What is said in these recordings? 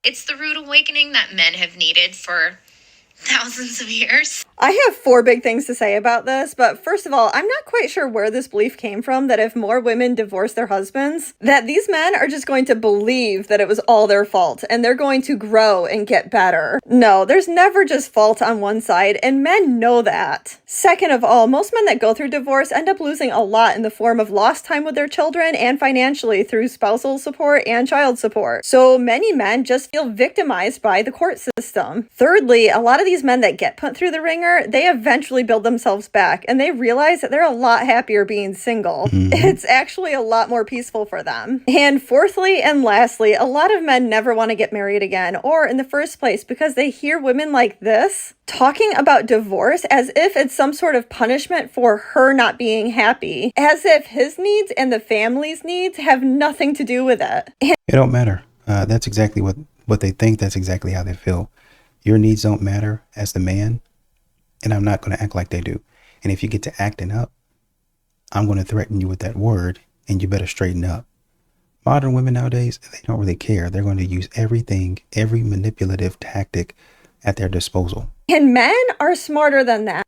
It's the rude awakening that men have needed for thousands of years. I have 4 big things to say about this, but first of all, I'm not quite sure where this belief came from that if more women divorce their husbands, that these men are just going to believe that it was all their fault and they're going to grow and get better. No, there's never just fault on one side, and men know that. Second of all, most men that go through divorce end up losing a lot in the form of lost time with their children and financially through spousal support and child support. So many men just feel victimized by the court system. Thirdly, a lot of these men that get put through the ringer, they eventually build themselves back and they realize that they're a lot happier being single. It's actually a lot more peaceful for them. And fourthly and lastly, a lot of men never want to get married again, or in the first place, because they hear women like this talking about divorce as if it's some sort of punishment for her not being happy, as if his needs and the family's needs have nothing to do with it. It don't matter. That's exactly what they think. That's exactly how they feel. Your needs don't matter as the man, and I'm not going to act like they do. And if you get to acting up, I'm going to threaten you with that word, and you better straighten up. Modern women nowadays, they don't really care. They're going to use everything, every manipulative tactic at their disposal. And men are smarter than that.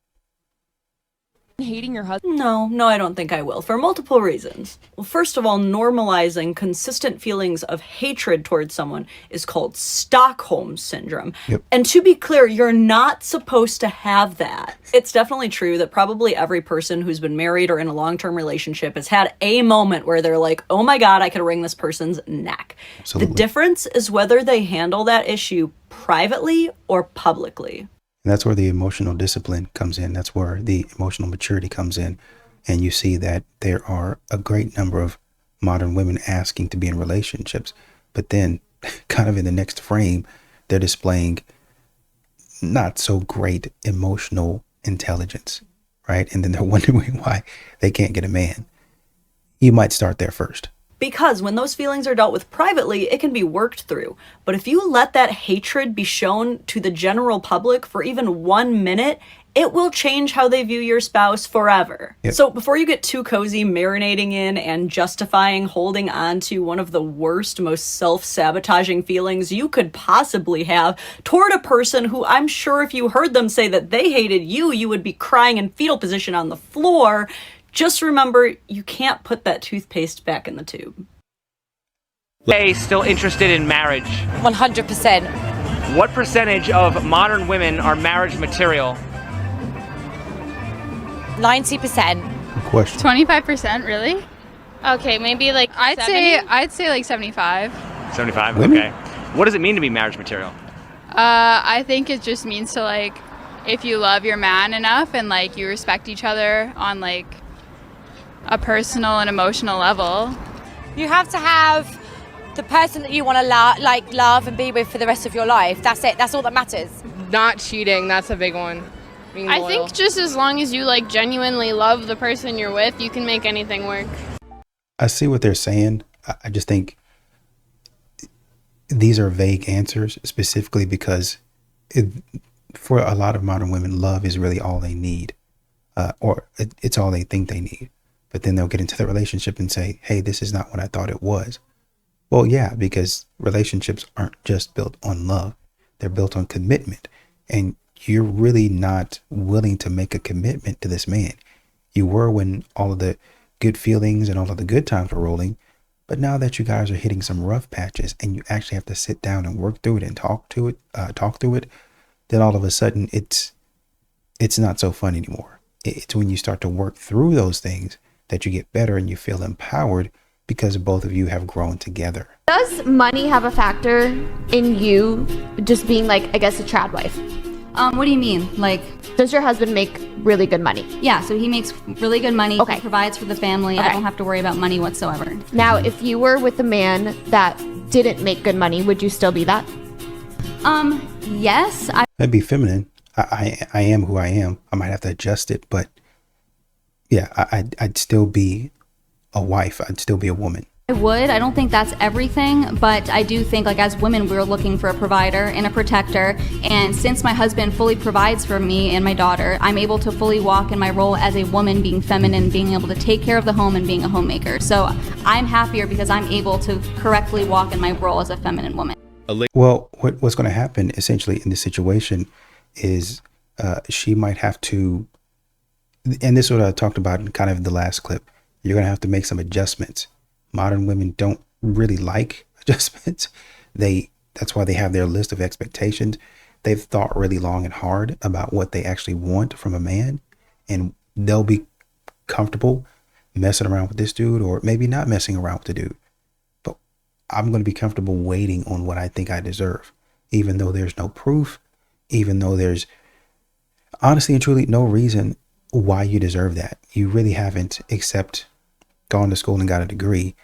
Hating your husband? No, I don't think I will, for multiple reasons. Well, first of all, normalizing consistent feelings of hatred towards someone is called Stockholm Syndrome. Yep. And to be clear, you're not supposed to have that. It's definitely true that probably every person who's been married or in a long-term relationship has had a moment where they're like, oh my God, I could wring this person's neck. Absolutely. The difference is whether they handle that issue privately or publicly. And that's where the emotional discipline comes in. That's where the emotional maturity comes in. And you see that there are a great number of modern women asking to be in relationships, but then kind of in the next frame, they're displaying not so great emotional intelligence, right? And then they're wondering why they can't get a man. You might start there first. Because when those feelings are dealt with privately, it can be worked through. But if you let that hatred be shown to the general public for even 1 minute, it will change how they view your spouse forever. Yep. So before you get too cozy marinating in and justifying holding on to one of the worst, most self-sabotaging feelings you could possibly have toward a person who I'm sure if you heard them say that they hated you, you would be crying in fetal position on the floor, just remember, you can't put that toothpaste back in the tube. Hey, still interested in marriage? 100%. What percentage of modern women are marriage material? 90%. Good question. 25%, really? Okay, maybe like I'd 70? say like 75. 75? Women? Okay. What does it mean to be marriage material? I think it just means to like, if you love your man enough and like you respect each other on like a personal and emotional level. You have to have the person that you want to love and be with for the rest of your life. That's it. That's all that matters. Not cheating, that's a big one. Being I loyal. think just as long as you like genuinely love the person you're with, you can make anything work. I see what they're saying. I just think these are vague answers, specifically because for a lot of modern women, love is really all they need, or it's all they think they need. But then they'll get into the relationship and say, hey, this is not what I thought it was. Well, yeah, because relationships aren't just built on love. They're built on commitment. And you're really not willing to make a commitment to this man. You were when all of the good feelings and all of the good times were rolling. But now that you guys are hitting some rough patches and you actually have to sit down and work through it and talk through it, then all of a sudden it's not so fun anymore. It's when you start to work through those things that you get better and you feel empowered because both of you have grown together. Does money have a factor in you just being like, I guess, a trad wife? What do you mean? Like, does your husband make really good money? Yeah, so he makes really good money. Okay. He provides for the family. Okay. I don't have to worry about money whatsoever. Now, if you were with a man that didn't make good money, would you still be that? Yes. I'd be feminine. I am who I am. I might have to adjust it, but yeah, I'd still be a wife. I'd still be a woman. I would. I don't think that's everything, but I do think, like, as women, we're looking for a provider and a protector. And since my husband fully provides for me and my daughter, I'm able to fully walk in my role as a woman, being feminine, being able to take care of the home and being a homemaker. So I'm happier because I'm able to correctly walk in my role as a feminine woman. Well, what's going to happen essentially in this situation is she might have to, and this is what I talked about in kind of the last clip, you're going to have to make some adjustments. Modern women don't really like adjustments. That's why they have their list of expectations. They've thought really long and hard about what they actually want from a man, and they'll be comfortable messing around with this dude or maybe not messing around with the dude. But I'm going to be comfortable waiting on what I think I deserve, even though there's no proof, even though there's honestly and truly no reason why you deserve that. You really haven't, except gone to school and got a degree,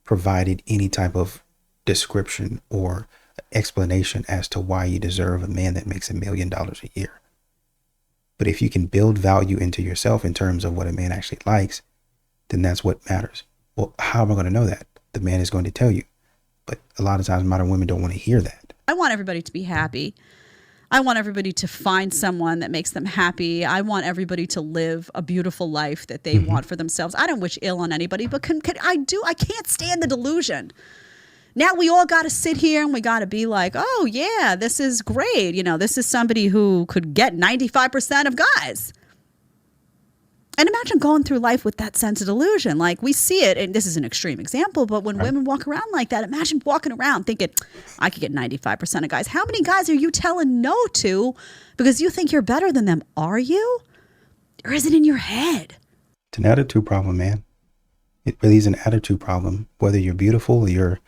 provided any type of description or explanation as to why you deserve a man that makes $1 million a year. But if you can build value into yourself in terms of what a man actually likes, then that's what matters. Well, how am I going to know that? The man is going to tell you. But a lot of times modern women don't want to hear that. I want everybody to be happy. I want everybody to find someone that makes them happy. I want everybody to live a beautiful life that they want for themselves. I don't wish ill on anybody, but I can't stand the delusion. Now we all got to sit here and we got to be like, oh yeah, this is great. You know, this is somebody who could get 95% of guys. And imagine going through life with that sense of delusion. Like we see it, and this is an extreme example, but when women walk around like that, imagine walking around thinking, I could get 95% of guys. How many guys are you telling no to because you think you're better than them? Are you? Or is it in your head? It's an attitude problem, man. It really is an attitude problem. Whether you're beautiful or you're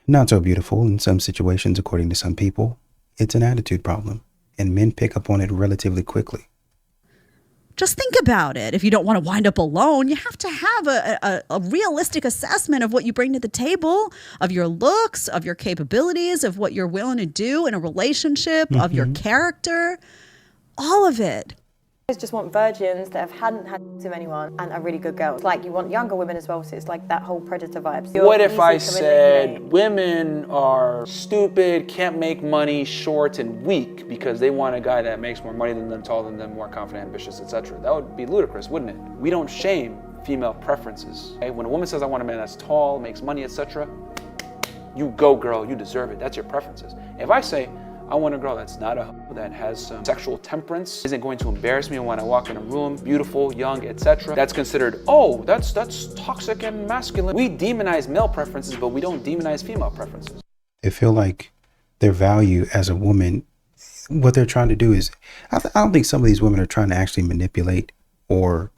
not so beautiful in some situations, according to some people, it's an attitude problem. And men pick up on it relatively quickly. Just think about it. If you don't want to wind up alone, you have to have a realistic assessment of what you bring to the table, of your looks, of your capabilities, of what you're willing to do in a relationship, of your character, all of it. I just want virgins that hadn't had sex with anyone and are really good girls. Like you want younger women as well, so it's like that whole predator vibe. So what if I said women are stupid, can't make money, short, and weak because they want a guy that makes more money than them, taller than them, more confident, ambitious, etc.? That would be ludicrous, wouldn't it? We don't shame female preferences. Okay? When a woman says, I want a man that's tall, makes money, etc., you go, girl, you deserve it. That's your preferences. If I say, I want a girl that's not a hoe, that has some sexual temperance, isn't going to embarrass me when I walk in a room, beautiful, young, etc. That's considered, oh, that's toxic and masculine. We demonize male preferences, but we don't demonize female preferences. They feel like their value as a woman, what they're trying to do is, I don't think some of these women are trying to actually manipulate or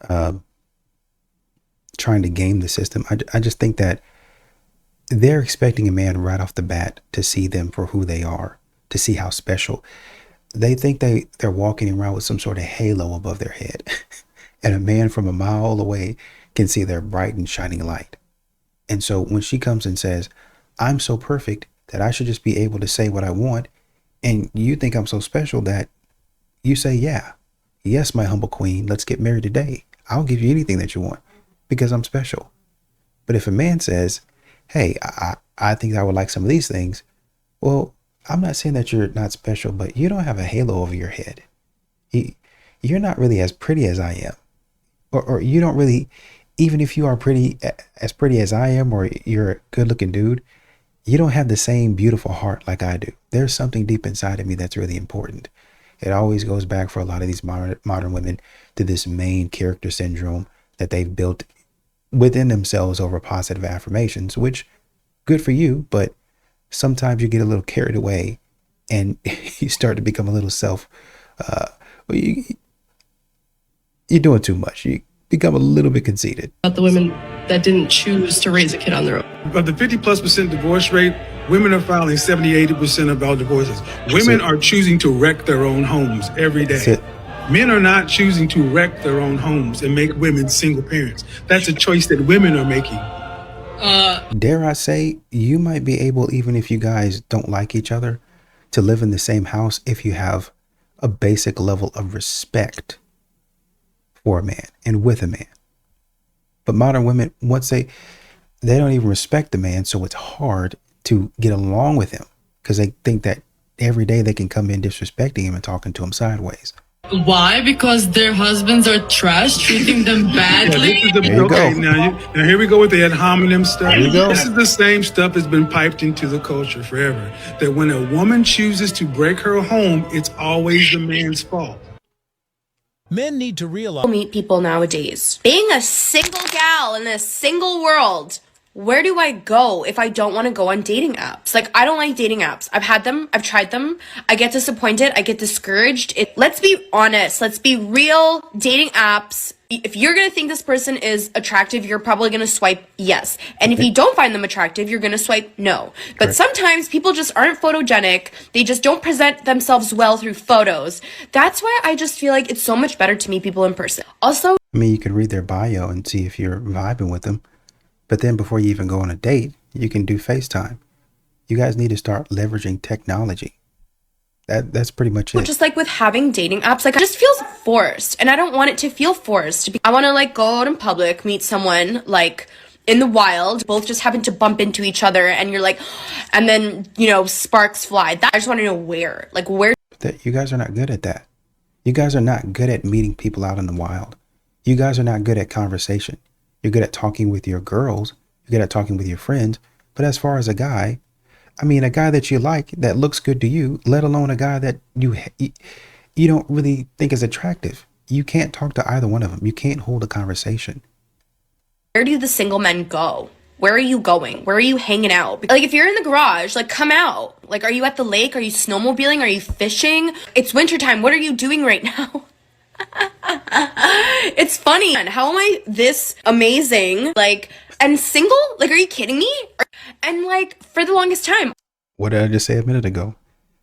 trying to game the system. I just think that they're expecting a man right off the bat to see them for who they are, to see how special. They think they're walking around with some sort of halo above their head. And a man from a mile away can see their bright and shining light. And so when she comes and says, I'm so perfect that I should just be able to say what I want, and you think I'm so special that you say, yeah, yes, my humble queen, let's get married today. I'll give you anything that you want because I'm special. But if a man says, hey, I think I would like some of these things. Well, I'm not saying that you're not special, but you don't have a halo over your head. You're not really as pretty as I am. Or you don't really, even if you are as pretty as I am, or you're a good looking dude, you don't have the same beautiful heart like I do. There's something deep inside of me that's really important. It always goes back for a lot of these modern women to this main character syndrome that they've built within themselves over positive affirmations, which good for you, but sometimes you get a little carried away and you start to become a little you're doing too much. You become a little bit conceited. About the women that didn't choose to raise a kid on their own. Of the 50+% divorce rate, women are filing 70-80% of all divorces. Women are choosing to wreck their own homes every day. Men are not choosing to wreck their own homes and make women single parents. That's a choice that women are making. Dare I say, you might be able, even if you guys don't like each other, to live in the same house if you have a basic level of respect for a man and with a man. But modern women, once they don't even respect the man, so it's hard to get along with him because they think that every day they can come in disrespecting him and talking to him sideways. Why? Because their husbands are trash, treating them badly. Yeah, this is okay, now here we go with the ad hominem stuff. This is the same stuff that's been piped into the culture forever. That when a woman chooses to break her home, it's always the man's fault. Men need to realize. Meet people nowadays. Being a single gal in a single world, where do I go if I don't want to go on dating apps? Like, I don't like dating apps. I've had them. I've tried them. I get disappointed. I get discouraged. Let's be honest. Let's be real. Dating apps, if you're going to think this person is attractive, you're probably going to swipe yes. And if you don't find them attractive, you're going to swipe no. But sometimes people just aren't photogenic. They just don't present themselves well through photos. That's why I just feel like it's so much better to meet people in person. Also, I mean, you could read their bio and see if you're vibing with them. But then before you even go on a date, you can do FaceTime. You guys need to start leveraging technology. That's pretty much it. just like with having dating apps, like it just feels forced, and I don't want it to feel forced. I want to like go out in public, meet someone like in the wild, both just happen to bump into each other, and you're like, and then, you know, sparks fly. I just want to know where. That you guys are not good at that. You guys are not good at meeting people out in the wild. You guys are not good at conversation. You're good at talking with your girls. You're good at talking with your friends. But as far as a guy, I mean, a guy that you like, that looks good to you, let alone a guy that you don't really think is attractive. You can't talk to either one of them. You can't hold a conversation. Where do the single men go? Where are you going? Where are you hanging out? Like, if you're in the garage, like, come out. Like, are you at the lake? Are you snowmobiling? Are you fishing? It's wintertime. What are you doing right now? It's funny. How am I this amazing? Like, and single? Like, are you kidding me? And like, for the longest time. What did I just say a minute ago?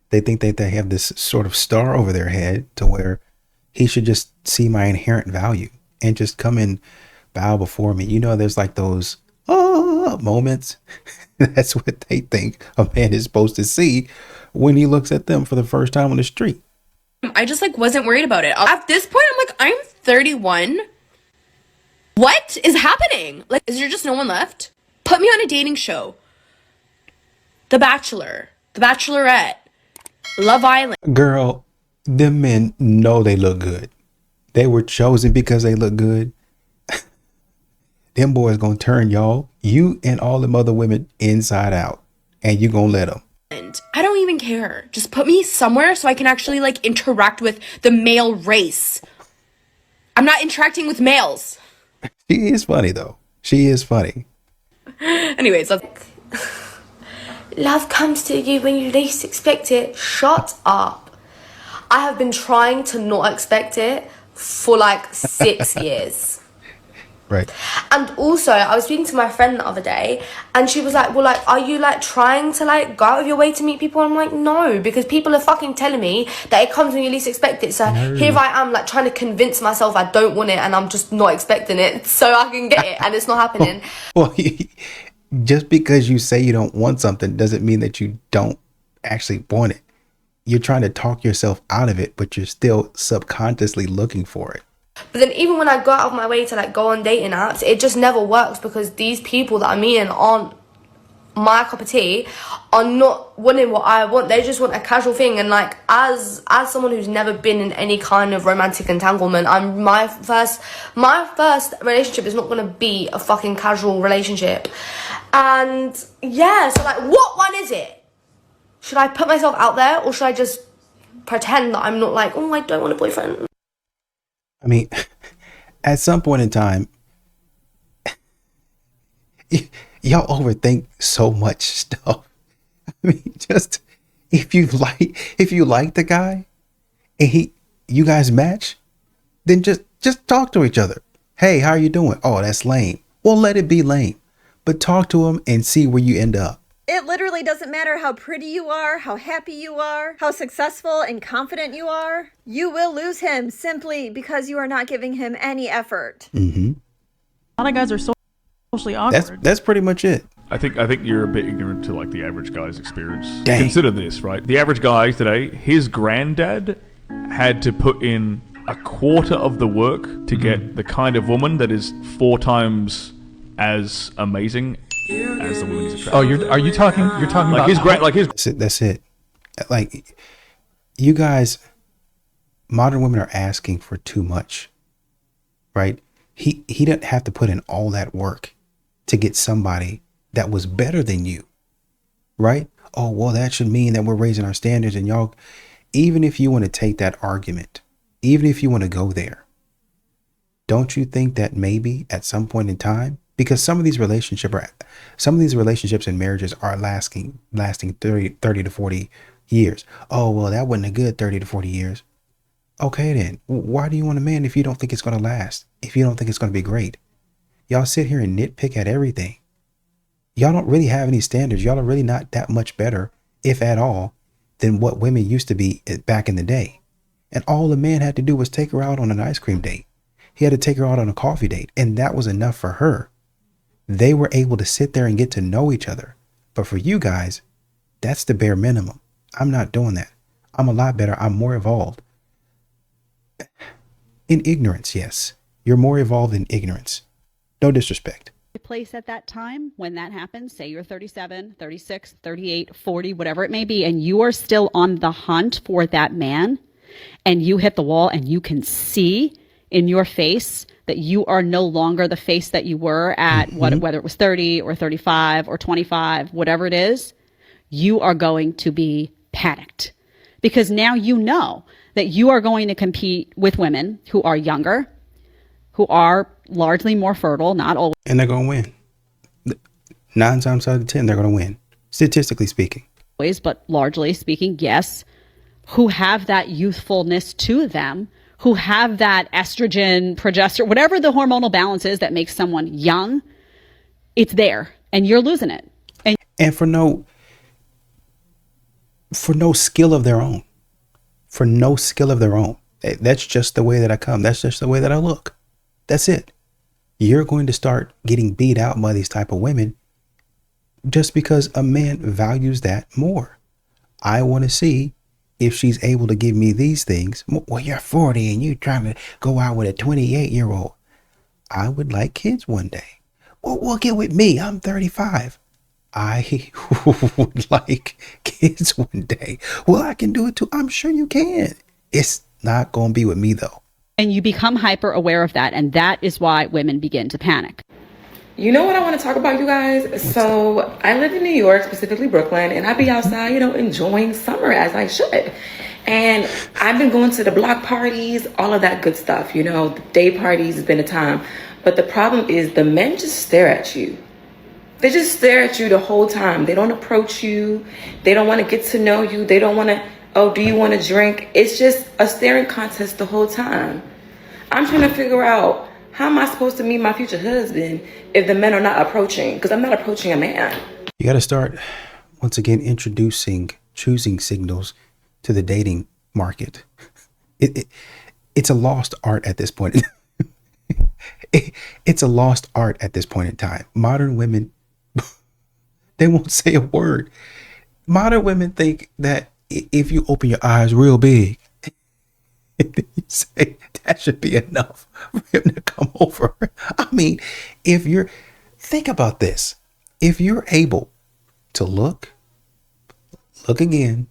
They think that they have this sort of star over their head to where he should just see my inherent value and just come and bow before me. You know, there's like those moments. That's what they think a man is supposed to see when he looks at them for the first time on the street. I just like wasn't worried about it. At this point, I'm like, I'm 31. What is happening? Like, is there just no one left? Put me on a dating show. The Bachelor, The Bachelorette, Love Island. Girl, them men know they look good. They were chosen because they look good. Them boys gonna turn you and all them other women inside out, and you gonna let them. And I don't even care. Just put me somewhere so I can actually like interact with the male race. I'm not interacting with males. She is funny though. She is funny. Anyways, love comes to you when you least expect it. Shut up. I have been trying to not expect it for like 6 years. Right. And also, I was speaking to my friend the other day, and she was like, well, like, are you like trying to like go out of your way to meet people? I'm like, no, because people are fucking telling me that it comes when you least expect it. So here I am like trying to convince myself I don't want it, and I'm just not expecting it so I can get it, and it's not happening. Well, just because you say you don't want something doesn't mean that you don't actually want it. You're trying to talk yourself out of it, but you're still subconsciously looking for it. But then even when I go out of my way to like go on dating apps, it just never works because these people that I'm meeting aren't my cup of tea, are not wanting what I want. They just want a casual thing. And like, as someone who's never been in any kind of romantic entanglement, my first relationship is not going to be a fucking casual relationship. And yeah, so like, what one is it? Should I put myself out there, or should I just pretend that I'm not like, oh, I don't want a boyfriend? I mean, at some point in time, y'all overthink so much stuff. I mean, just if you like the guy and you guys match, then just talk to each other. Hey, how are you doing? Oh, that's lame. Well, let it be lame, but talk to him and see where you end up. It literally doesn't matter how pretty you are, how happy you are, how successful and confident you are. You will lose him simply because you are not giving him any effort. Mm-hmm. A lot of guys are socially awkward. That's pretty much it. I think you're a bit ignorant to like the average guy's experience. Dang. Consider this, right? The average guy today, his granddad had to put in a quarter of the work to get the kind of woman that is 4 times as amazing as the woman he's attracted. Oh, you're talking like about his grand, like his. That's it. Like, you guys, modern women are asking for too much, right? He didn't have to put in all that work to get somebody that was better than you, right? Oh, well, that should mean that we're raising our standards, and y'all, even if you want to take that argument, even if you want to go there, don't you think that maybe at some point in time, because some of these relationships and marriages are lasting 30 to 40 years. Oh, well, that wasn't a good 30 to 40 years. Okay, then why do you want a man if you don't think it's going to last? If you don't think it's going to be great? Y'all sit here and nitpick at everything. Y'all don't really have any standards. Y'all are really not that much better, if at all, than what women used to be back in the day. And all the man had to do was take her out on an ice cream date. He had to take her out on a coffee date, and that was enough for her. They were able to sit there and get to know each other. But for you guys, that's the bare minimum. I'm not doing that. I'm a lot better. I'm more evolved. In ignorance, yes. You're more evolved in ignorance. No disrespect. Place at that time when that happens, say you're 37, 36, 38, 40, whatever it may be, and you are still on the hunt for that man, and you hit the wall and you can see in your face that you are no longer the face that you were at whether it was 30 or 35 or 25, whatever it is, you are going to be panicked, because now you know that you are going to compete with women who are younger, who are largely more fertile, not always. And they're going to win. 9 times out of 10, they're going to win, statistically speaking. But largely speaking, yes, who have that youthfulness to them, who have that estrogen, progesterone, whatever the hormonal balance is that makes someone young, it's there, and you're losing it. And for no skill of their own. For no skill of their own. That's just the way that I come. That's just the way that I look. That's it. You're going to start getting beat out by these type of women just because a man values that more. I want to see if she's able to give me these things. Well, you're 40 and you're trying to go out with a 28-year-old. I would like kids one day. Well, get with me. I'm 35. I would like kids one day. Well, I can do it too. I'm sure you can. It's not going to be with me, though. And you become hyper aware of that. And that is why women begin to panic. You know what I want to talk about, you guys? So I live in New York, specifically Brooklyn, and I be outside, enjoying summer as I should. And I've been going to the block parties, all of that good stuff. The day parties has been a time. But the problem is the men just stare at you. They just stare at you the whole time. They don't approach you. They don't want to get to know you. They don't want to, do you want to drink? It's just a staring contest the whole time. I'm trying to figure out, how am I supposed to meet my future husband if the men are not approaching? Because I'm not approaching a man. You got to start, once again, introducing choosing signals to the dating market. It's a lost art at this point. It's a lost art at this point in time. Modern women, they won't say a word. Modern women think that if you open your eyes real big, you say that should be enough for him to come over. I mean, think about this. If you're able to look again,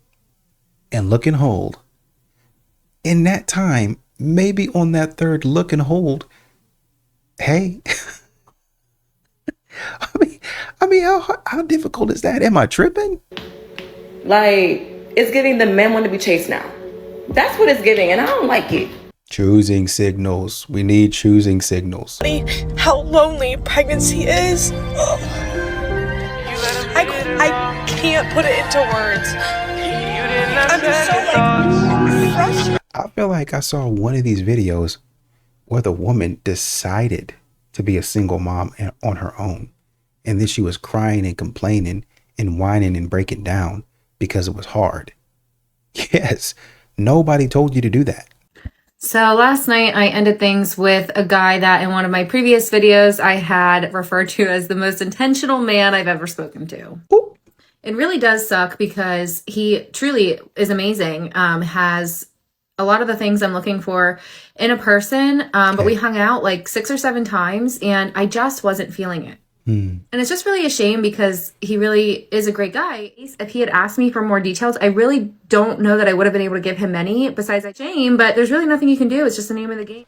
and look and hold, in that time, maybe on that third look and hold, hey, I mean, how difficult is that? Am I tripping? It's giving the men want to be chased now. That's what it's giving, and I don't like it. Choosing signals. We need choosing signals. How lonely pregnancy is. I can't put it into words. I'm just so frustrated. I feel like I saw one of these videos where the woman decided to be a single mom on her own. And then she was crying and complaining and whining and breaking down because it was hard. Yes, nobody told you to do that. So last night I ended things with a guy that in one of my previous videos I had referred to as the most intentional man I've ever spoken to. Ooh. It really does suck because he truly is amazing. Has a lot of the things I'm looking for in a person. But we hung out like 6 or 7 times and I just wasn't feeling it. And it's just really a shame because he really is a great guy. If he had asked me for more details, I really don't know that I would have been able to give him many besides that shame, but there's really nothing you can do. It's just the name of the game.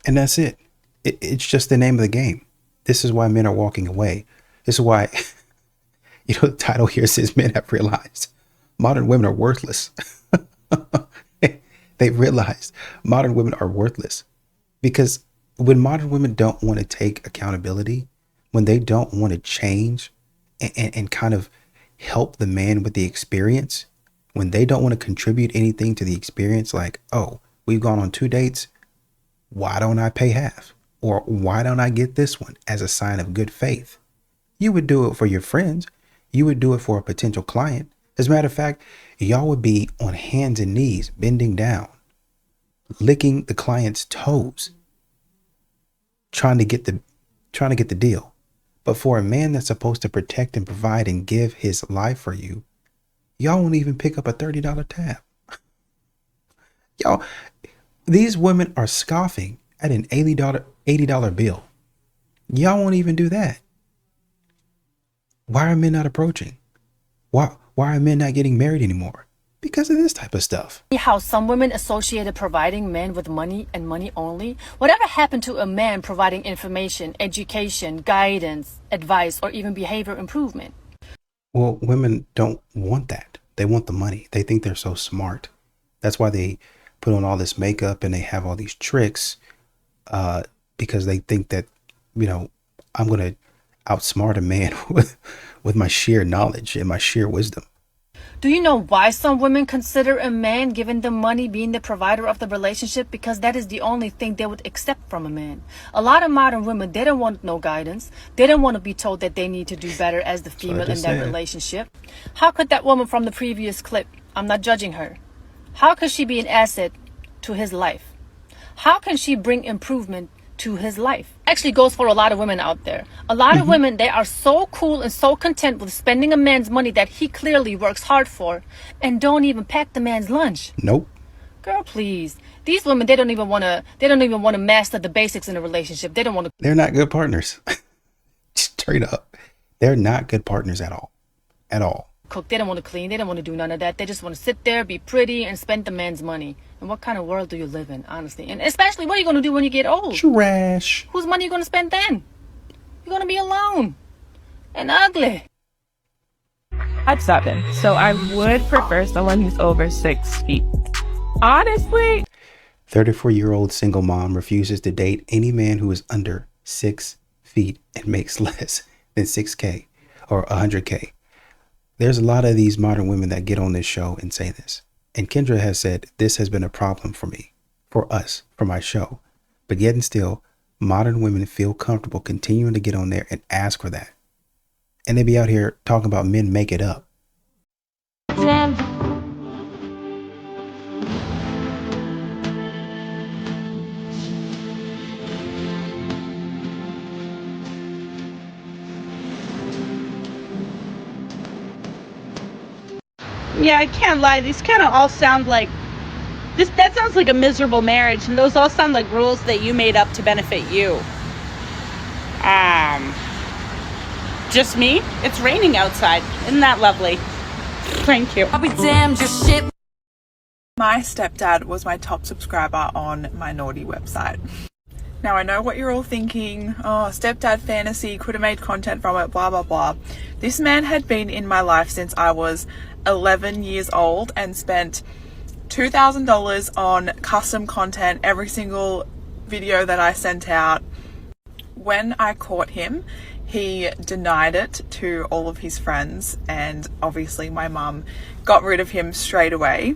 And that's it. It's just the name of the game. This is why men are walking away. This is why, the title here says men have realized modern women are worthless. They've realized modern women are worthless because when modern women don't want to take accountability, when they don't want to change and kind of help the man with the experience, when they don't want to contribute anything to the experience, like, oh, we've gone on 2 dates, why don't I pay half? Or why don't I get this one as a sign of good faith? You would do it for your friends. You would do it for a potential client. As a matter of fact, y'all would be on hands and knees, bending down, licking the client's toes, trying to get the deal. But for a man that's supposed to protect and provide and give his life for you, y'all won't even pick up a $30 tab. Y'all, these women are scoffing at an $80 bill. Y'all won't even do that. Why are men not approaching? Why are men not getting married anymore? Because of this type of stuff. How some women associated providing men with money and money only. Whatever happened to a man providing information, education, guidance, advice, or even behavior improvement? Well, women don't want that. They want the money. They think they're so smart. That's why they put on all this makeup and they have all these tricks because they think that, I'm going to outsmart a man with my sheer knowledge and my sheer wisdom. Do you know why some women consider a man giving them money being the provider of the relationship? Because that is the only thing they would accept from a man. A lot of modern women, they don't want no guidance. They don't want to be told that they need to do better as the female in that relationship. How could that woman from the previous clip, I'm not judging her, how could she be an asset to his life? How can she bring improvement to his life? Actually goes for a lot of women out there. A lot of women, they are so cool and so content with spending a man's money that he clearly works hard for and don't even pack the man's lunch. Nope. Girl, please. These women, they don't even want to master the basics in a relationship. They don't want to. They're not good partners. Straight up. They're not good partners at all. At all. Cook. They don't want to clean. They don't want to do none of that. They just want to sit there, be pretty, and spend the man's money. And what kind of world do you live in, honestly? And especially, what are you going to do when you get old? Trash. Whose money are you going to spend then? You're going to be alone and ugly. At 7, so I would prefer someone who's over 6 feet. Honestly. 34-year-old single mom refuses to date any man who is under 6 feet and makes less than 6K or 100K. There's a lot of these modern women that get on this show and say this. And Kendra has said, this has been a problem for me, for us, for my show. But yet and still, modern women feel comfortable continuing to get on there and ask for that. And they be out here talking about men make it up. Yeah, I can't lie. These kind of all sound like that sounds like a miserable marriage, and those all sound like rules that you made up to benefit you. Just me? It's raining outside. Isn't that lovely? Thank you. I'll be damned, your shit. My stepdad was my top subscriber on my naughty website. Now I know what you're all thinking. Oh, stepdad fantasy, could have made content from it, blah, blah, blah. This man had been in my life since I was 11 years old and spent $2,000 on custom content every single video that I sent out. When I caught him, he denied it to all of his friends, and obviously my mum got rid of him straight away.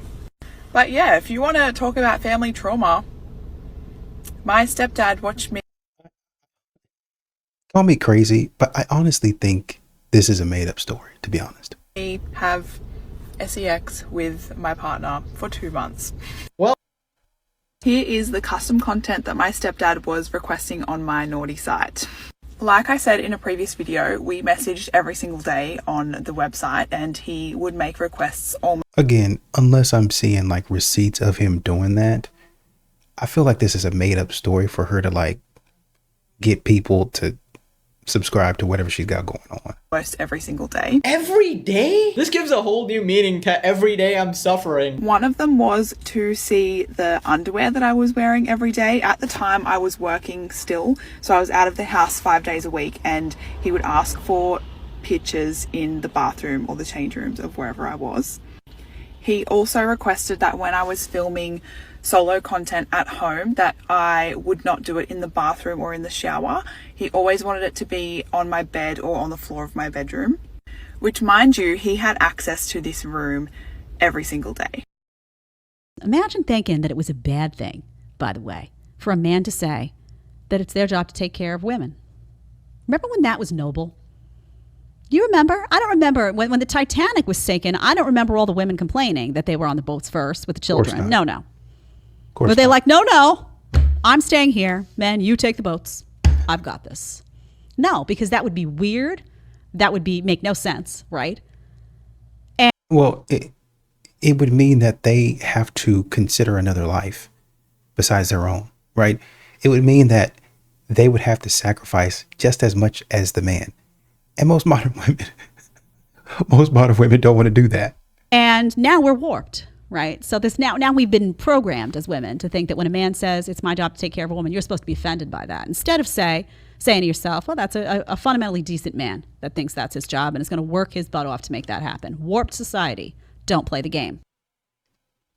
But yeah, if you want to talk about family trauma, my stepdad watched me. Call me crazy, but I honestly think this is a made-up story, to be honest. Have sex with my partner for 2 months. Well, here is the custom content that my stepdad was requesting on my naughty site. Like I said in a previous video, we messaged every single day on the website, and he would make requests almost. Again, unless I'm seeing like receipts of him doing that, I feel like this is a made up story for her to like get people to subscribe to whatever she's got going on. Almost every single day. Every day? This gives a whole new meaning to every day I'm suffering. One of them was to see the underwear that I was wearing every day. At the time, I was working still, so I was out of the house 5 days a week, and he would ask for pictures in the bathroom or the change rooms of wherever I was. He also requested that when I was filming solo content at home that I would not do it in the bathroom or in the shower. He always wanted it to be on my bed or on the floor of my bedroom, which, mind you, he had access to this room every single day. Imagine thinking that it was a bad thing, by the way, for a man to say that it's their job to take care of women. Remember when that was noble? You remember? I don't remember. When the Titanic was sinking, I don't remember all the women complaining that they were on the boats first with the children. No. But they're like, no, I'm staying here. Men, you take the boats. I've got this. No, because that would be weird. That would make no sense, right? And well, it would mean that they have to consider another life besides their own, right? It would mean that they would have to sacrifice just as much as the man. And most modern women don't want to do that. And now we're warped, right? So this now we've been programmed as women to think that when a man says it's my job to take care of a woman, you're supposed to be offended by that. Instead of saying to yourself, well, that's a fundamentally decent man that thinks that's his job and is going to work his butt off to make that happen. Warped society. Don't play the game.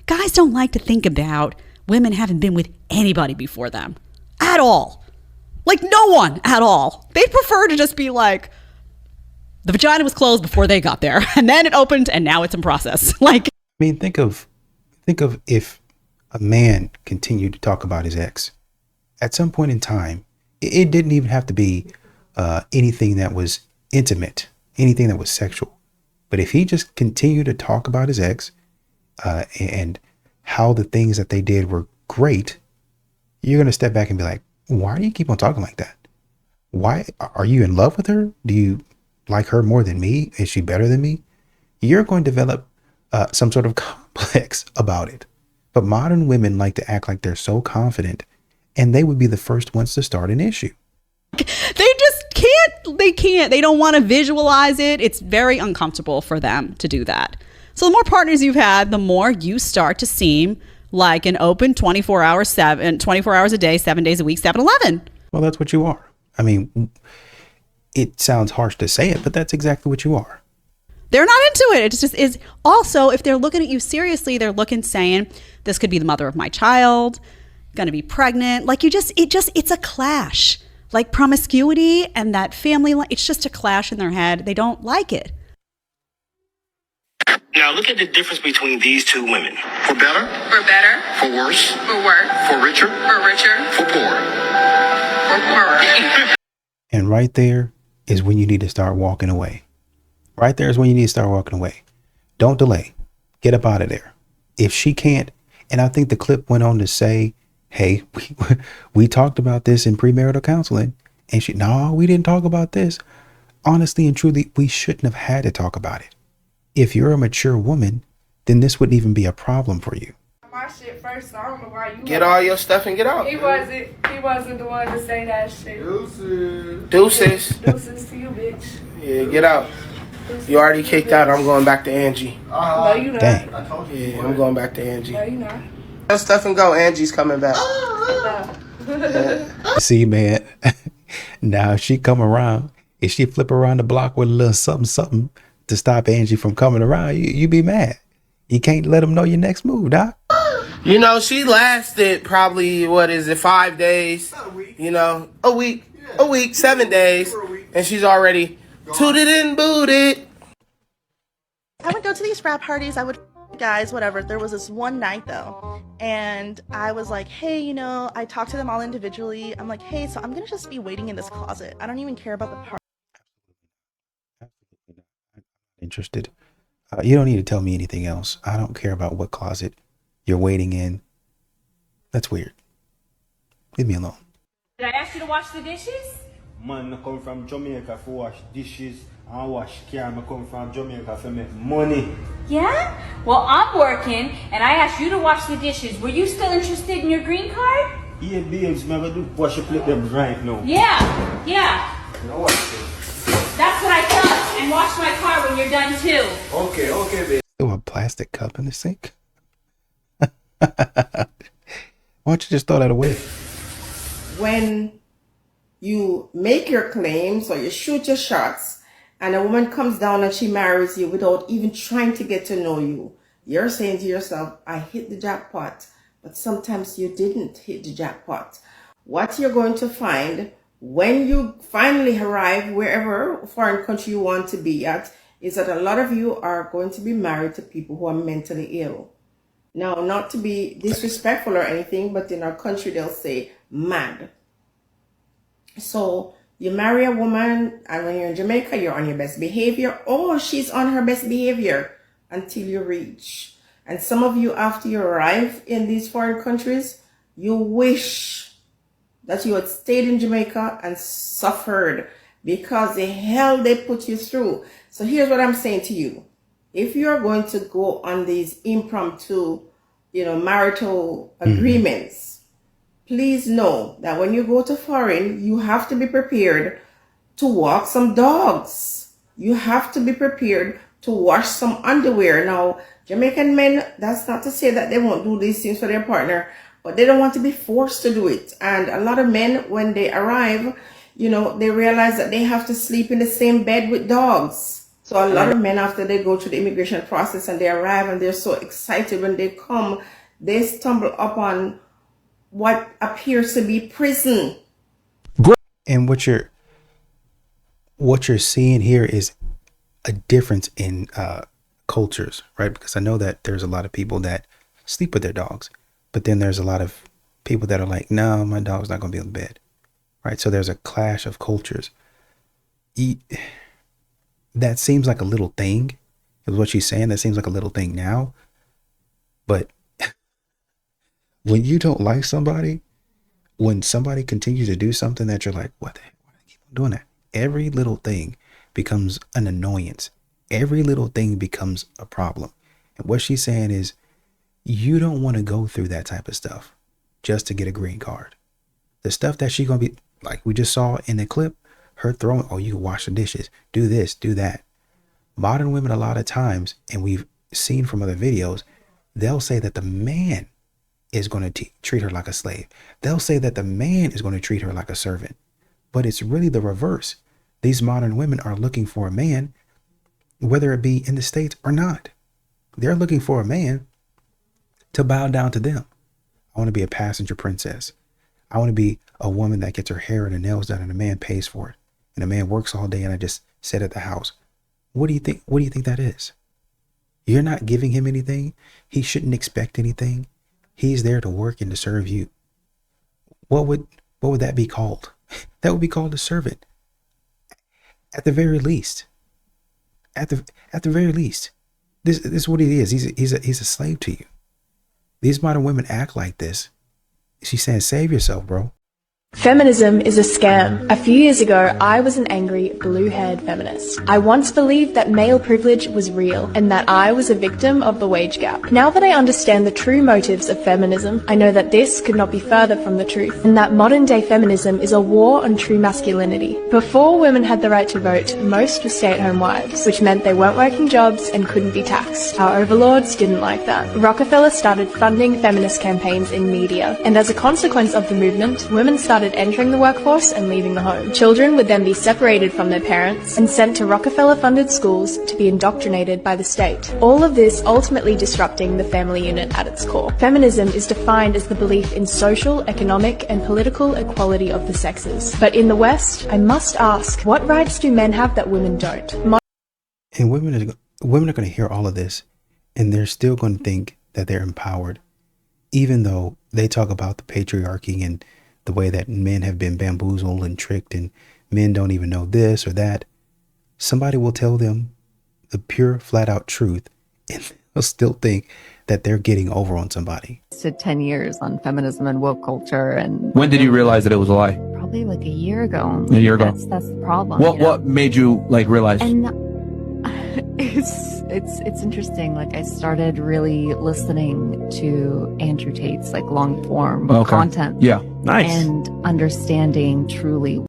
Guys don't like to think about women having been with anybody before them at all. Like no one at all. They prefer to just be like, the vagina was closed before they got there, and then it opened, and now it's in process. Like, I mean, think of if a man continued to talk about his ex. At some point in time, it didn't even have to be anything that was intimate, anything that was sexual. But if he just continued to talk about his ex and how the things that they did were great, you're going to step back and be like, why do you keep on talking like that? Why are you in love with her? Do you like her more than me? Is she better than me? You're going to develop some sort of complex about it. But modern women like to act like they're so confident, and they would be the first ones to start an issue. They just can't. They don't want to visualize it. It's very uncomfortable for them to do that. So the more partners you've had, the more you start to seem like an open 24 hours a day, 7 days a week, 7-Eleven. Well, that's what you are. I mean, it sounds harsh to say it, but that's exactly what you are. They're not into it. It just is. Also, if they're looking at you seriously, they're saying, this could be the mother of my child, going to be pregnant. Like it's a clash. Like promiscuity and that family, it's just a clash in their head. They don't like it. Now look at the difference between these two women. For better. For better. For worse. For worse. For richer. For richer. For poorer. For poorer. And right there is when you need to start walking away. Right there is when you need to start walking away. Don't delay. Get up out of there. If she can't, and I think the clip went on to say, hey, we talked about this in premarital counseling. And no, we didn't talk about this. Honestly and truly, we shouldn't have had to talk about it. If you're a mature woman, then this wouldn't even be a problem for you. My shit first, so I don't know why you get all your stuff and get out. He wasn't the one to say that shit. Deuces to you, bitch. Yeah, get out. You already kicked out. I'm going back to Angie. No, you not. Dang. Yeah, I'm going back to Angie. No, you not. Your stuff and go. Angie's coming back. See, man, now if she come around, if she flip around the block with a little something to stop Angie from coming around, you be mad. You can't let them know your next move, doc. You know, she lasted probably, 5 days? You know, a week, 7 days. And she's already tooted and booted. I would go to these frat parties. I would guys, whatever. There was this one night though, and I was like, hey, I talked to them all individually. I'm like, hey, so I'm gonna just be waiting in this closet. I don't even care about the party. Interested. You don't need to tell me anything else. I don't care about what closet you're waiting in. That's weird. Leave me alone. Did I ask you to wash the dishes? Man, I come from Jamaica for wash dishes and wash car. I come from Jamaica for make money. Yeah? Well, I'm working, and I asked you to wash the dishes. Were you still interested in your green card? Yeah, babes, man, I do wash your plate them right now. Yeah. That's what I tell us. And wash my car when you're done too. Okay, babe. Throw a plastic cup in the sink. Why don't you just throw that away? When you make your claims or you shoot your shots and a woman comes down and she marries you without even trying to get to know you, you're saying to yourself, I hit the jackpot, but sometimes you didn't hit the jackpot. What you're going to find when you finally arrive wherever foreign country you want to be at is that a lot of you are going to be married to people who are mentally ill. Now, not to be disrespectful or anything, but in our country they'll say mad. So you marry a woman and when you're in Jamaica, you're on your best behavior. Oh, she's on her best behavior until you reach. And some of you, after you arrive in these foreign countries, you wish that you had stayed in Jamaica and suffered because the hell they put you through. So here's what I'm saying to you. If you're going to go on these impromptu, marital agreements, please know that when you go to foreign, you have to be prepared to walk some dogs. You have to be prepared to wash some underwear. Now, Jamaican men, that's not to say that they won't do these things for their partner, but they don't want to be forced to do it. And a lot of men, when they arrive, they realize that they have to sleep in the same bed with dogs. So a lot of men, after they go through the immigration process and they arrive and they're so excited when they come, they stumble upon what appears to be prison. And what you're seeing here is a difference in cultures, right? Because I know that there's a lot of people that sleep with their dogs, but then there's a lot of people that are like, no, my dog's not going to be on the bed, right? So there's a clash of cultures. That seems like a little thing, is what she's saying. That seems like a little thing now, but when you don't like somebody, when somebody continues to do something that you're like, what the heck, why do they keep on doing that? Every little thing becomes an annoyance. Every little thing becomes a problem. And what she's saying is, you don't want to go through that type of stuff just to get a green card. The stuff that she's going to be, like we just saw in the clip, her throwing, oh, you can wash the dishes, do this, do that. Modern women, a lot of times, and we've seen from other videos, they'll say that the man is going to treat her like a slave. They'll say that the man is going to treat her like a servant. But it's really the reverse. These modern women are looking for a man, whether it be in the States or not. They're looking for a man to bow down to them. I want to be a passenger princess. I want to be a woman that gets her hair and her nails done and a man pays for it. And a man works all day and I just sit at the house. What do you think? What do you think that is? You're not giving him anything. He shouldn't expect anything. He's there to work and to serve you. What would that be called? That would be called a servant. At the very least. At the very least. This is what he is. He's a slave to you. These modern women act like this. She's saying, save yourself, bro. Feminism is a scam. A few years ago, I was an angry, blue-haired feminist. I once believed that male privilege was real and that I was a victim of the wage gap. Now that I understand the true motives of feminism, I know that this could not be further from the truth, and that modern-day feminism is a war on true masculinity. Before women had the right to vote, most were stay-at-home wives, which meant they weren't working jobs and couldn't be taxed. Our overlords didn't like that. Rockefeller started funding feminist campaigns in media, and as a consequence of the movement, women started entering the workforce and leaving the home. Children would then be separated from their parents and sent to Rockefeller-funded schools to be indoctrinated by the state. All of this ultimately disrupting the family unit at its core. Feminism is defined as the belief in social, economic, and political equality of the sexes. But in the West, I must ask, what rights do men have that women don't? And women are going to hear all of this, and they're still going to think that they're empowered, even though they talk about the patriarchy and the way that men have been bamboozled and tricked and men don't even know this or that. Somebody will tell them the pure, flat out truth and they'll still think that they're getting over on somebody. To 10 years on feminism and woke culture. And when did you realize that it was a lie? Probably like a year ago. A year ago. That's the problem. What made you realize? And it's interesting. Like I started really listening to Andrew Tate's like long form content. Yeah. Nice. And understanding truly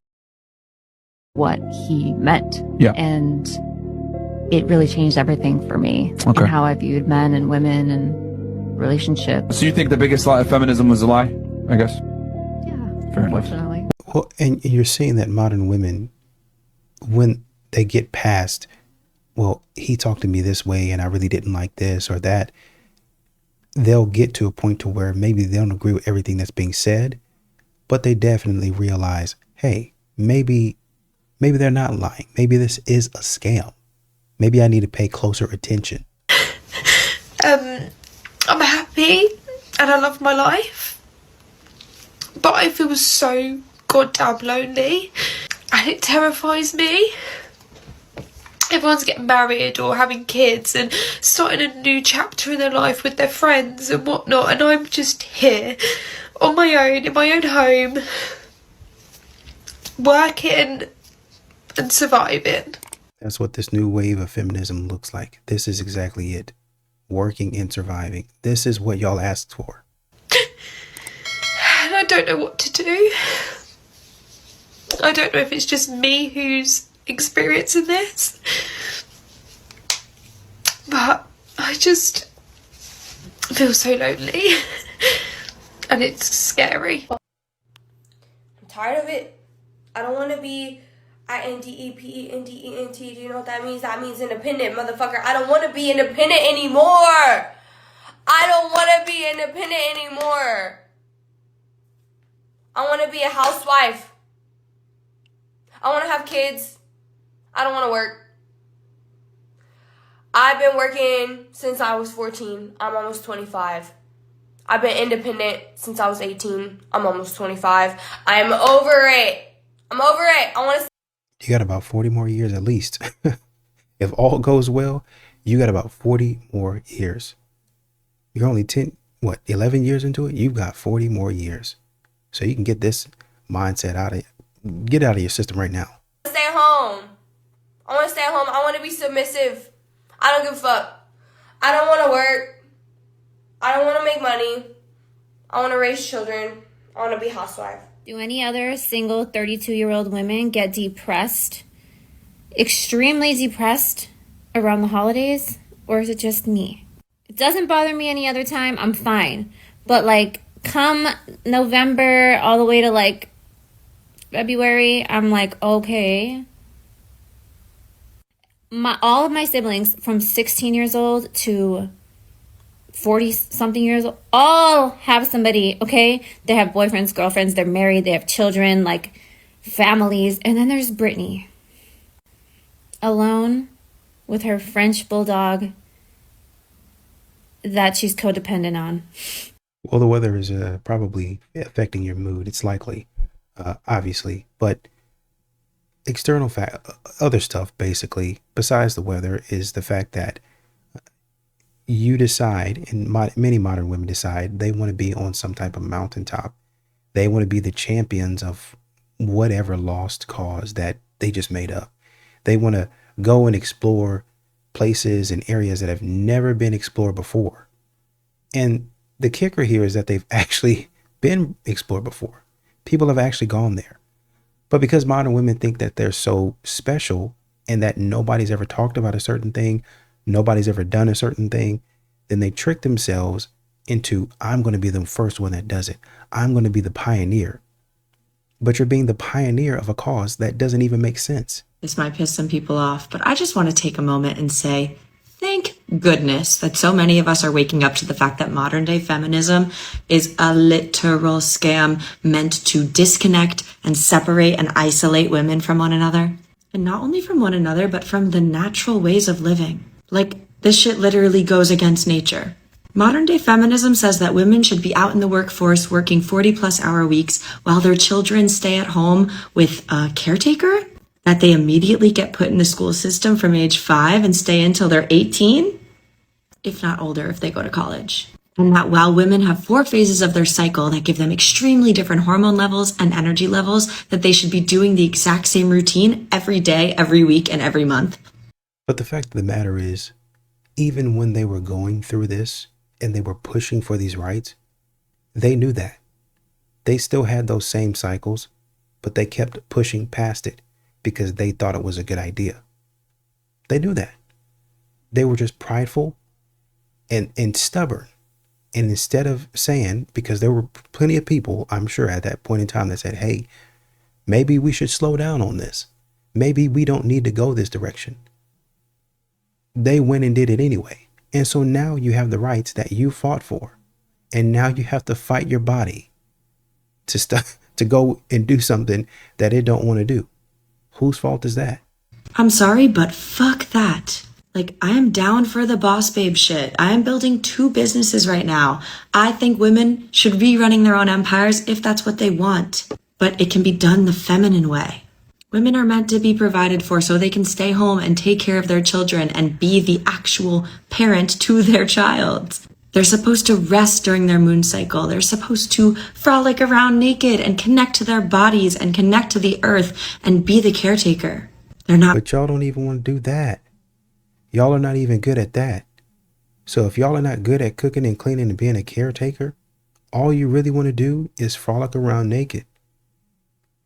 what he meant. Yeah. And it really changed everything for me Okay. and how I viewed men and women and relationships. So you think the biggest lie of feminism was a lie? I guess. Yeah. Fair enough. Unfortunately. Well, and you're seeing that modern women, when they get past, well, he talked to me this way and I really didn't like this or that, they'll get to a point to where maybe they don't agree with everything that's being said, but they definitely realize, hey, maybe they're not lying. Maybe this is a scam. Maybe I need to pay closer attention. I'm happy and I love my life, but I feel so goddamn lonely and it terrifies me. Everyone's getting married or having kids and starting a new chapter in their life with their friends and whatnot, and I'm just here on my own, in my own home, working and surviving. That's what this new wave of feminism looks like. This is exactly it. Working and surviving. This is what y'all asked for. And I don't know what to do. I don't know if it's just me who's experiencing this, but I just feel so lonely and it's scary. I'm tired of it. I don't want to be INDEPENDENT. Do you know what that means? That means independent, motherfucker. I don't want to be independent anymore. I don't want to be independent anymore. I want to be a housewife. I want to have kids. I don't want to work. I've been working since I was 14. I'm almost 25. I've been independent since I was 18. I'm almost 25. I'm over it. I'm over it. I want to. You got about 40 more years at least. If all goes well, you got about 40 more years. You're only 11 years into it? You've got 40 more years. So you can get this mindset out of your system right now. Stay home. I want to stay at home. I want to be submissive. I don't give a fuck. I don't want to work. I don't want to make money. I want to raise children. I want to be a housewife. Do any other single 32-year-old women get depressed, extremely depressed around the holidays? Or is it just me? It doesn't bother me any other time. I'm fine. But like come November all the way to like February, I'm like, okay. All of my siblings from 16 years old to 40 something years old all have somebody, okay? They have boyfriends, girlfriends, they're married, they have children, like families. And then there's Brittany, alone with her French bulldog that she's codependent on. Well, the weather is probably affecting your mood. It's likely, obviously, but external other stuff, basically, besides the weather, is the fact that you decide, and many modern women decide, they want to be on some type of mountaintop. They want to be the champions of whatever lost cause that they just made up. They want to go and explore places and areas that have never been explored before. And the kicker here is that they've actually been explored before. People have actually gone there. But because modern women think that they're so special and that nobody's ever talked about a certain thing, nobody's ever done a certain thing, then they trick themselves into, I'm going to be the first one that does it. I'm going to be the pioneer. But you're being the pioneer of a cause that doesn't even make sense. This might piss some people off, but I just want to take a moment and say, thank goodness that so many of us are waking up to the fact that modern day feminism is a literal scam meant to disconnect and separate and isolate women from one another. And not only from one another, but from the natural ways of living. Like, this shit literally goes against nature. Modern day feminism says that women should be out in the workforce working 40+ hour weeks while their children stay at home with a caretaker, that they immediately get put in the school system from age 5 and stay until they're 18, if not older if they go to college. And that while women have 4 phases of their cycle that give them extremely different hormone levels and energy levels, that they should be doing the exact same routine every day, every week, and every month. But the fact of the matter is, even when they were going through this and they were pushing for these rights, they knew that. They still had those same cycles, but they kept pushing past it. because they thought it was a good idea. They knew that. They were just prideful and stubborn. And instead of saying, because there were plenty of people, I'm sure at that point in time that said, hey, maybe we should slow down on this. Maybe we don't need to go this direction. They went and did it anyway. And so now you have the rights that you fought for. And now you have to fight your body to go and do something that it don't want to do. Whose fault is that? I'm sorry, but fuck that. Like, I am down for the boss babe shit. I am building 2 businesses right now. I think women should be running their own empires if that's what they want. But it can be done the feminine way. Women are meant to be provided for so they can stay home and take care of their children and be the actual parent to their child. They're supposed to rest during their moon cycle. They're supposed to frolic around naked and connect to their bodies and connect to the earth and be the caretaker. They're not. But y'all don't even want to do that. Y'all are not even good at that. So if y'all are not good at cooking and cleaning and being a caretaker, all you really want to do is frolic around naked.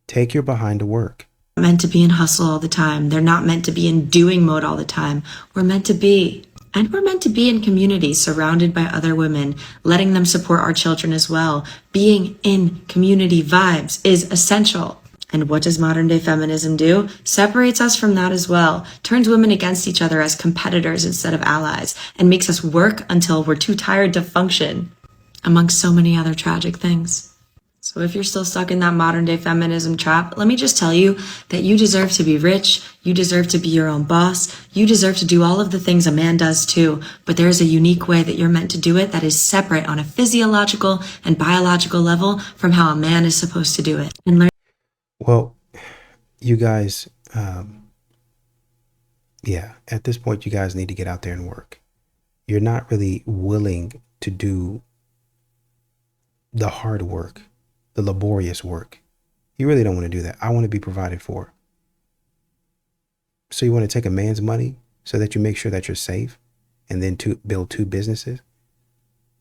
Take your behind to work. Meant to be in hustle all the time. They're not meant to be in doing mode all the time. We're meant to be. And we're meant to be in communities surrounded by other women, letting them support our children as well. Being in community vibes is essential. And what does modern day feminism do? Separates us from that as well, turns women against each other as competitors instead of allies, and makes us work until we're too tired to function, amongst so many other tragic things. So if you're still stuck in that modern day feminism trap, let me just tell you that you deserve to be rich, you deserve to be your own boss, you deserve to do all of the things a man does too, but there's a unique way that you're meant to do it that is separate on a physiological and biological level from how a man is supposed to do it. And learn. Well, you guys, yeah, at this point, you guys need to get out there and work. You're not really willing to do the hard work, the laborious work. You really don't want to do that. I want to be provided for. So you want to take a man's money so that you make sure that you're safe and then build 2 businesses?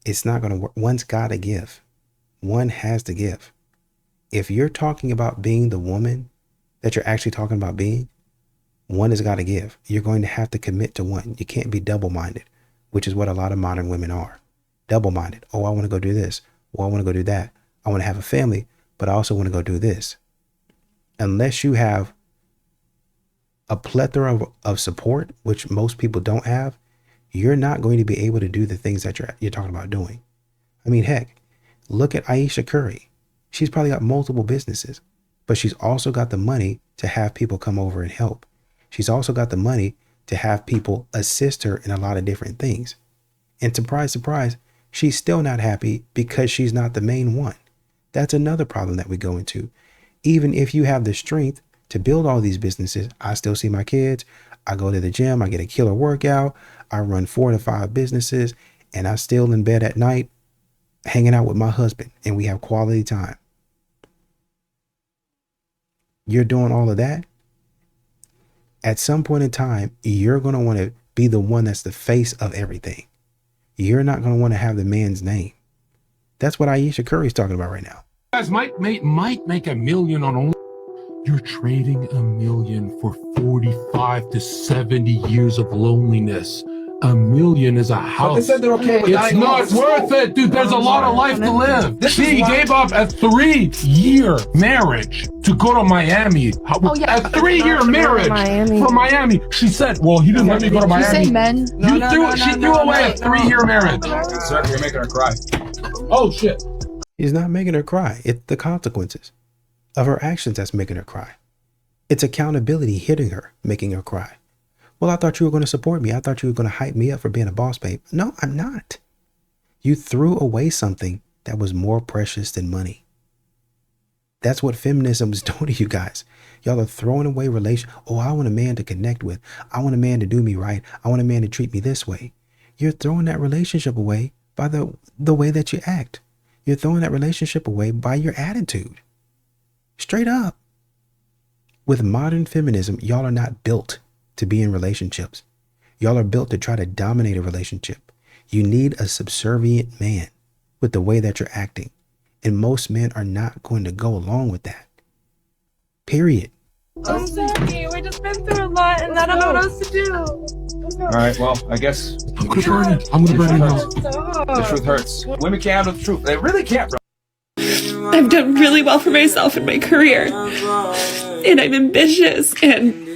It's not going to work. One's got to give. One has to give. If you're talking about being the woman that you're actually talking about being, one has got to give. You're going to have to commit to one. You can't be double-minded, which is what a lot of modern women are. Double-minded. Oh, I want to go do this. Oh, I want to go do that. I want to have a family, but I also want to go do this. Unless you have a plethora of support, which most people don't have, you're not going to be able to do the things that you're talking about doing. I mean, heck, look at Ayesha Curry. She's probably got multiple businesses, but she's also got the money to have people come over and help. She's also got the money to have people assist her in a lot of different things. And surprise, surprise, she's still not happy because she's not the main one. That's another problem that we go into. Even if you have the strength to build all these businesses, I still see my kids. I go to the gym, I get a killer workout. I run 4 to 5 businesses, and I still in bed at night hanging out with my husband, and we have quality time. You're doing all of that. At some point in time, you're going to want to be the one that's the face of everything. You're not going to want to have the man's name. That's what Ayesha Curry's talking about right now. You guys might make $1 million on only. You're trading $1 million for 45 to 70 years of loneliness. $1 million is a house. They said they're okay with It's not worth it, dude. There's a lot of life to live. She gave up a 3-year marriage to go to Miami. A 3-year marriage from Miami. She said, well, he didn't let me go to Miami. You say men? She threw away a 3-year marriage. Sir, you're making her cry. Oh, shit. He's not making her cry. It's the consequences of her actions that's making her cry. It's accountability hitting her, making her cry. Well, I thought you were going to support me. I thought you were going to hype me up for being a boss babe. No, I'm not. You threw away something that was more precious than money. That's what feminism is doing to you guys. Y'all are throwing away relation. Oh, I want a man to connect with. I want a man to do me right. I want a man to treat me this way. You're throwing that relationship away by the way that you act. You're throwing that relationship away by your attitude. Straight up. With modern feminism, y'all are not built to be in relationships. Y'all are built to try to dominate a relationship. You need a subservient man with the way that you're acting. And most men are not going to go along with that. Period. I'm sorry. We just been through a lot, and I don't know what else to do. All right, well, I guess I'm gonna burn it. I'm gonna burn it now. the truth hurts. Women can't handle the truth. They really can't, bro. I've done really well for myself in my career, and I'm ambitious, and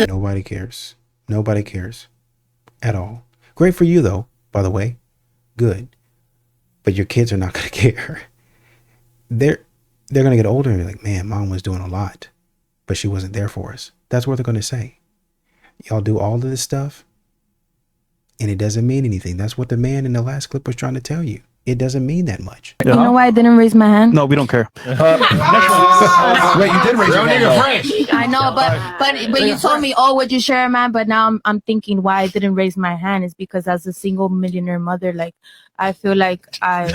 Nobody cares. Nobody cares at all. Great for you, though, by the way. Good. But your kids are not going to care. They're going to get older and be like, man, mom was doing a lot, but she wasn't there for us. That's what they're going to say. Y'all do all of this stuff, and it doesn't mean anything. That's what the man in the last clip was trying to tell you. It doesn't mean that much. You know why I didn't raise my hand? No, we don't care. Wait, you did raise your hand. though. I know, but you told me, oh, would you share a man? But now I'm thinking why I didn't raise my hand is because as a single millionaire mother, like I feel like I'm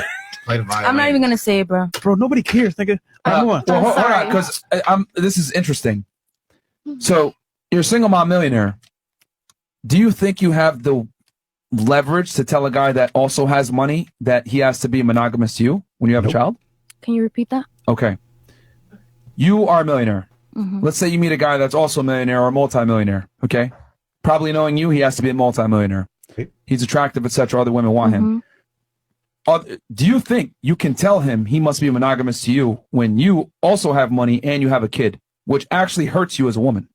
not even gonna say it, bro. Bro, nobody cares, nigga. Hold on, because this is interesting. So you're a single mom millionaire. Do you think you have the leverage to tell a guy that also has money that he has to be monogamous to you when you have a child? Can you repeat that? Okay. You are a millionaire. Mhm. Let's say you meet a guy that's also a millionaire or a multimillionaire. Okay. Probably knowing you, he has to be a multimillionaire. He's attractive, etc. Other women want him. Do you think you can tell him he must be monogamous to you when you also have money and you have a kid, which actually hurts you as a woman?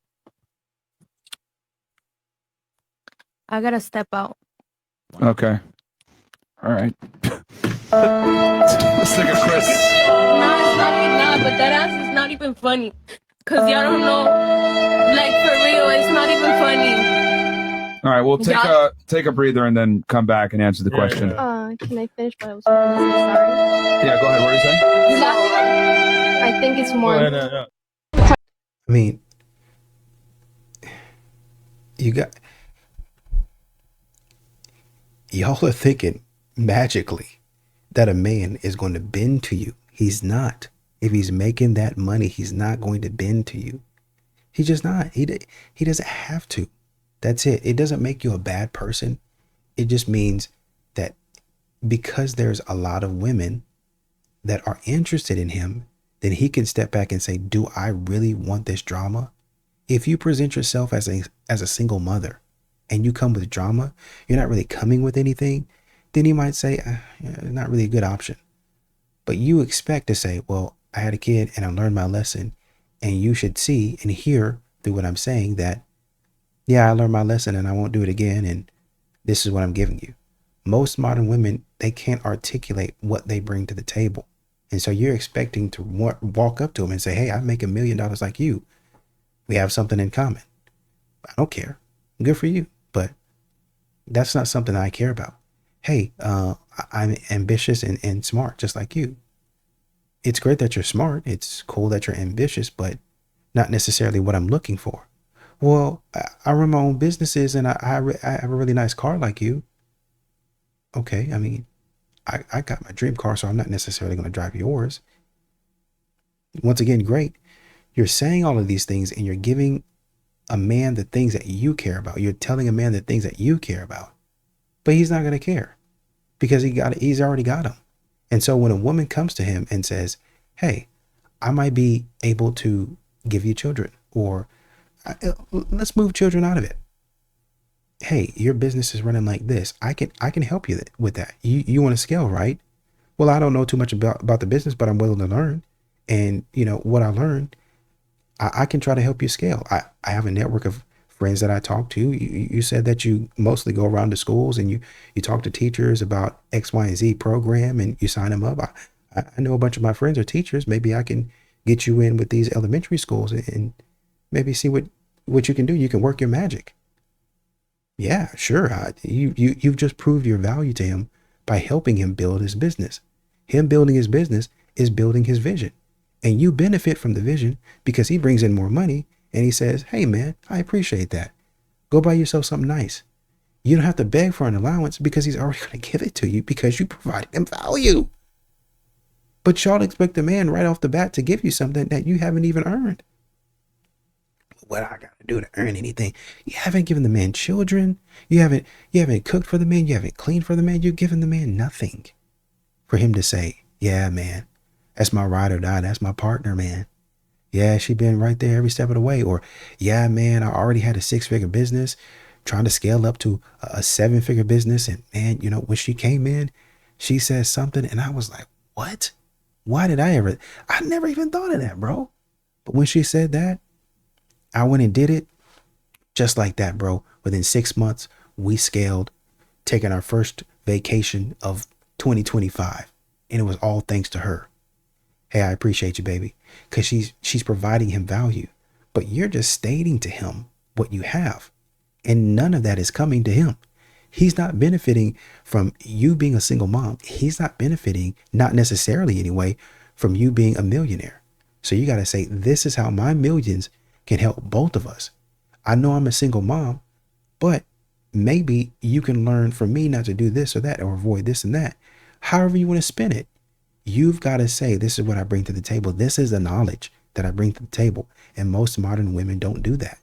I gotta step out. Okay. All right. Let's take a Chris. No, it's not, but that ass is not even funny. Cause y'all don't know, like for real, it's not even funny. All right, we'll take a breather and then come back and answer the question. Can I finish what I was supposed to say? Sorry. Yeah, go ahead. What are you saying? I think it's more. I mean, y'all are thinking magically that a man is going to bend to you. He's not. If he's making that money, he's not going to bend to you. He's just not. He doesn't have to. That's it. It doesn't make you a bad person. It just means that because there's a lot of women that are interested in him, then he can step back and say, do I really want this drama? If you present yourself as a single mother and you come with drama, you're not really coming with anything, then you might say, not really a good option. But you expect to say, well, I had a kid and I learned my lesson, and you should see and hear through what I'm saying that, yeah, I learned my lesson and I won't do it again, and this is what I'm giving you. Most modern women, they can't articulate what they bring to the table. And so you're expecting to walk up to them and say, hey, I make $1 million like you. We have something in common. I don't care. Good for you. But that's not something I care about. Hey, I'm ambitious and smart, just like you. It's great that you're smart. It's cool that you're ambitious, but not necessarily what I'm looking for. Well, I run my own businesses and I have a really nice car like you. Okay, I mean, I got my dream car, so I'm not necessarily going to drive yours. Once again, great. You're saying all of these things and you're giving a man the things that you care about. You're telling a man the things that you care about, but he's not going to care because he's already got them. And so when a woman comes to him and says, hey, I might be able to give you children, or let's move children out of it. Hey, your business is running like this. I can help you with that. You want to scale, right? Well, I don't know too much about the business, but I'm willing to learn. And you know what I learned, I can try to help you scale. I have a network of friends that I talk to. You said that you mostly go around to schools and you talk to teachers about X, Y, and Z program and you sign them up. I know a bunch of my friends are teachers. Maybe I can get you in with these elementary schools and maybe see what you can do. You can work your magic. Yeah, sure. You've just proved your value to him by helping him build his business. Him building his business is building his vision. And you benefit from the vision because he brings in more money and he says, hey man, I appreciate that. Go buy yourself something nice. You don't have to beg for an allowance because he's already going to give it to you because you provided him value. But y'all expect the man right off the bat to give you something that you haven't even earned. What I got to do to earn anything? You haven't given the man children. You haven't cooked for the man. You haven't cleaned for the man. You've given the man nothing for him to say, yeah, man, that's my ride or die. That's my partner, man. Yeah, she been right there every step of the way. Or, yeah, man, I already had a 6-figure business, trying to scale up to a 7-figure business. And man, you know, when she came in, she said something and I was like, what? Why did I never even thought of that, bro. But when she said that, I went and did it just like that, bro. Within 6 months, we scaled, taking our first vacation of 2025. And it was all thanks to her. Hey, I appreciate you, baby. Because she's providing him value. But you're just stating to him what you have. And none of that is coming to him. He's not benefiting from you being a single mom. He's not benefiting, not necessarily anyway, from you being a millionaire. So you got to say, this is how my millions can help both of us. I know I'm a single mom, but maybe you can learn from me not to do this or that or avoid this and that. However you want to spin it, you've got to say, this is what I bring to the table. This is the knowledge that I bring to the table. And most modern women don't do that.